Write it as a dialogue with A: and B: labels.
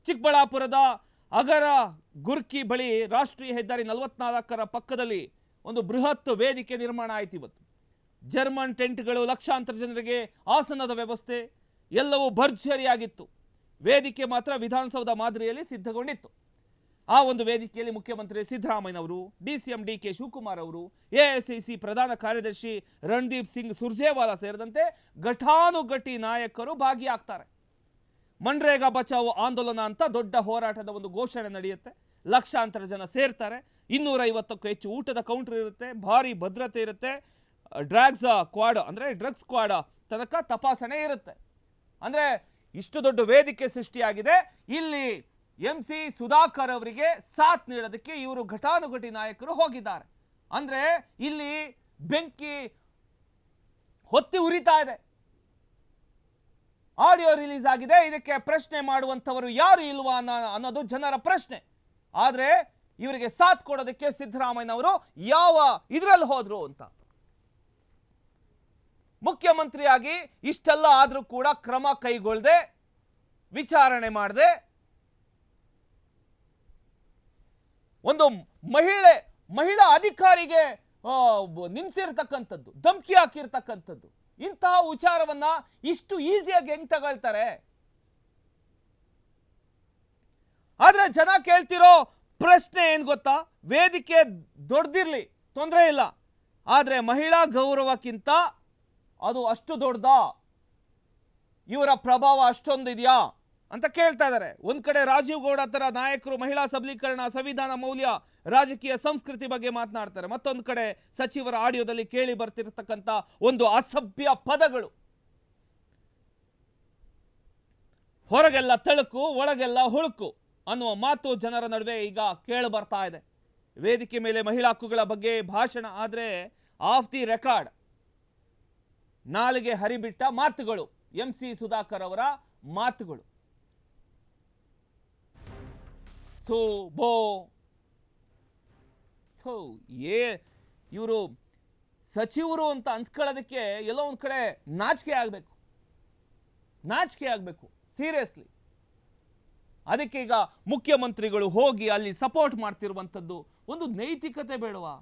A: ಚಿಕ್ಕಬಳ್ಳಾಪುರದ ಅಗರ ಗುರ್ಕಿ ಬಳಿ ರಾಷ್ಟ್ರೀಯ ಹೆದ್ದಾರಿ 44ರ ಪಕ್ಕದಲ್ಲಿ ಒಂದು ಬೃಹತ್ ವೇದಿಕೆ ನಿರ್ಮಾಣ ಆಯಿತು ಇವತ್ತು. ಜರ್ಮನ್ ಟೆಂಟ್ಗಳು, ಲಕ್ಷಾಂತರ ಜನರಿಗೆ ಆಸನದ ವ್ಯವಸ್ಥೆ ಎಲ್ಲವೂ ಭರ್ಜರಿಯಾಗಿತ್ತು. ವೇದಿಕೆ ಮಾತ್ರ ವಿಧಾನಸೌಧ ಮಾದರಿಯಲ್ಲಿ ಸಿದ್ಧಗೊಂಡಿತ್ತು. ಆ ಒಂದು ವೇದಿಕೆಯಲ್ಲಿ ಮುಖ್ಯಮಂತ್ರಿ ಸಿದ್ದರಾಮಯ್ಯನವರು, ಡಿಸಿಎಂ ಡಿಕೆ ಶಿವಕುಮಾರ್ ಅವರು, ಎಐಸಿಸಿ ಪ್ರಧಾನ ಕಾರ್ಯದರ್ಶಿ ರಣದೀಪ್ ಸಿಂಗ್ ಸುರ್ಜೇವಾಲಾ ಸೇರಿದಂತೆ ಘಟಾನುಘಟಿ ನಾಯಕರು ಭಾಗಿಯಾಗ್ತಾರೆ. ಮನ್ರೇಗಾ ಬಚಾವೋ ಆಂದೋಲನ ಅಂತ ದೊಡ್ಡ ಹೋರಾಟದ ಒಂದು ಘೋಷಣೆ ನಡೆಯುತ್ತೆ. ಲಕ್ಷಾಂತರ ಜನ ಸೇರ್ತಾರೆ. 250ಕ್ಕೂ ಹೆಚ್ಚು ಊಟದ ಕೌಂಟರ್ ಇರುತ್ತೆ, ಭಾರಿ ಭದ್ರತೆ ಇರುತ್ತೆ, ಡ್ರಗ್ಸ್ ಸ್ಕ್ವಾಡ್ ತನಕ ತಪಾಸಣೆ ಇರುತ್ತೆ. ಅಂದ್ರೆ ಇಷ್ಟು ದೊಡ್ಡ ವೇದಿಕೆ ಸೃಷ್ಟಿಯಾಗಿದೆ. ಇಲ್ಲಿ MC ಸುಧಾಕರ್ ಅವರಿಗೆ ಸಾಥ್ ನೀಡೋದಕ್ಕೆ ಇವರು ಘಟಾನುಘಟಿ ನಾಯಕರು ಹೋಗಿದ್ದಾರೆ. ಅಂದ್ರೆ ಇಲ್ಲಿ ಬೆಂಕಿ ಹೊತ್ತಿ ಉರಿತಾ ಇದೆ. ಆಡಿಯೋ ರಿಲೀಸ್ ಆಗಿದೆ. ಇದಕ್ಕೆ ಪ್ರಶ್ನೆ ಮಾಡುವಂತವರು ಯಾರು ಇಲ್ವಾ ಅನ್ನೋದು ಜನರ ಪ್ರಶ್ನೆ. ಆದ್ರೆ ಇವರಿಗೆ ಸಾಥ್ ಕೊಡೋದಕ್ಕೆ ಸಿದ್ದರಾಮಯ್ಯನವರು ಯಾವ ಇದರಲ್ಲಿ ಹೋದ್ರು ಅಂತ. ಮುಖ್ಯಮಂತ್ರಿಯಾಗಿ ಇಷ್ಟೆಲ್ಲ ಆದ್ರೂ ಕೂಡ ಕ್ರಮ ಕೈಗೊಳ್ಳದೆ, ವಿಚಾರಣೆ ಮಾಡದೆ, ಒಂದು ಮಹಿಳಾ ಅಧಿಕಾರಿಗೆ ನಿನ್ಸಿರ್ತಕ್ಕಂಥದ್ದು, ಧಮಕಿ ಹಾಕಿರ್ತಕ್ಕಂಥದ್ದು, ಇಂತಹ ವಿಚಾರವನ್ನ ಇಷ್ಟು ಈಸಿಯಾಗಿ ಹೆಂಗ್ ತಗೊಳ್ತಾರೆ? ಆದ್ರೆ ಜನ ಕೇಳ್ತಿರೋ ಪ್ರಶ್ನೆ ಏನ್ ಗೊತ್ತಾ? ವೇದಿಕೆ ದೊಡ್ಡದಿರ್ಲಿ ತೊಂದರೆ ಇಲ್ಲ, ಆದ್ರೆ ಮಹಿಳಾ ಗೌರವಕ್ಕಿಂತ ಅದು ಅಷ್ಟು ದೊಡ್ಡದಾ? ಇವರ ಪ್ರಭಾವ ಅಷ್ಟೊಂದಿದೆಯಾ ಅಂತ ಕೇಳ್ತಾ ಇದ್ದಾರೆ. ಒಂದ್ ಕಡೆ ರಾಜೀವ್ ಗೌಡ ತರ ನಾಯಕರು ಮಹಿಳಾ ಸಬಲೀಕರಣ, ಸಂವಿಧಾನ ಮೌಲ್ಯ, ರಾಜಕೀಯ ಸಂಸ್ಕೃತಿ ಬಗ್ಗೆ ಮಾತನಾಡ್ತಾರೆ. ಮತ್ತೊಂದು ಕಡೆ ಸಚಿವರ ಆಡಿಯೋದಲ್ಲಿ ಕೇಳಿ ಬರ್ತಿರತಕ್ಕಂತ ಒಂದು ಅಸಭ್ಯ ಪದಗಳು, ಹೊರಗೆಲ್ಲ ತಳುಕು ಒಳಗೆಲ್ಲ ಹುಳುಕು ಅನ್ನುವ ಮಾತು ಜನರ ನಡುವೆ ಈಗ ಕೇಳಿ ಬರ್ತಾ ಇದೆ. ವೇದಿಕೆ ಮೇಲೆ ಮಹಿಳಾ ಹಕ್ಕುಗಳ ಬಗ್ಗೆ ಭಾಷಣ, ಆದ್ರೆ ಆಫ್ ದಿ ರೆಕಾರ್ಡ್ ನಾಲಿಗೆ ಹರಿಬಿಟ್ಟ ಮಾತುಗಳು, MC ಸುಧಾಕರ್ ಅವರ ಮಾತುಗಳು. ಇವರು ಸಚಿವರು ಅಂತ ಅನ್ಸ್ಕೊಳ್ಳೋದಕ್ಕೆ ಎಲ್ಲೋ ಒಂದ್ ಕಡೆ ನಾಚಿಕೆ ಆಗ್ಬೇಕು ಸೀರಿಯಸ್ಲಿ. ಅದಕ್ಕೆ ಈಗ ಮುಖ್ಯಮಂತ್ರಿಗಳು ಹೋಗಿ ಅಲ್ಲಿ ಸಪೋರ್ಟ್ ಮಾಡ್ತಿರುವಂಥದ್ದು ಒಂದು ನೈತಿಕತೆ ಬೇಡವಾ?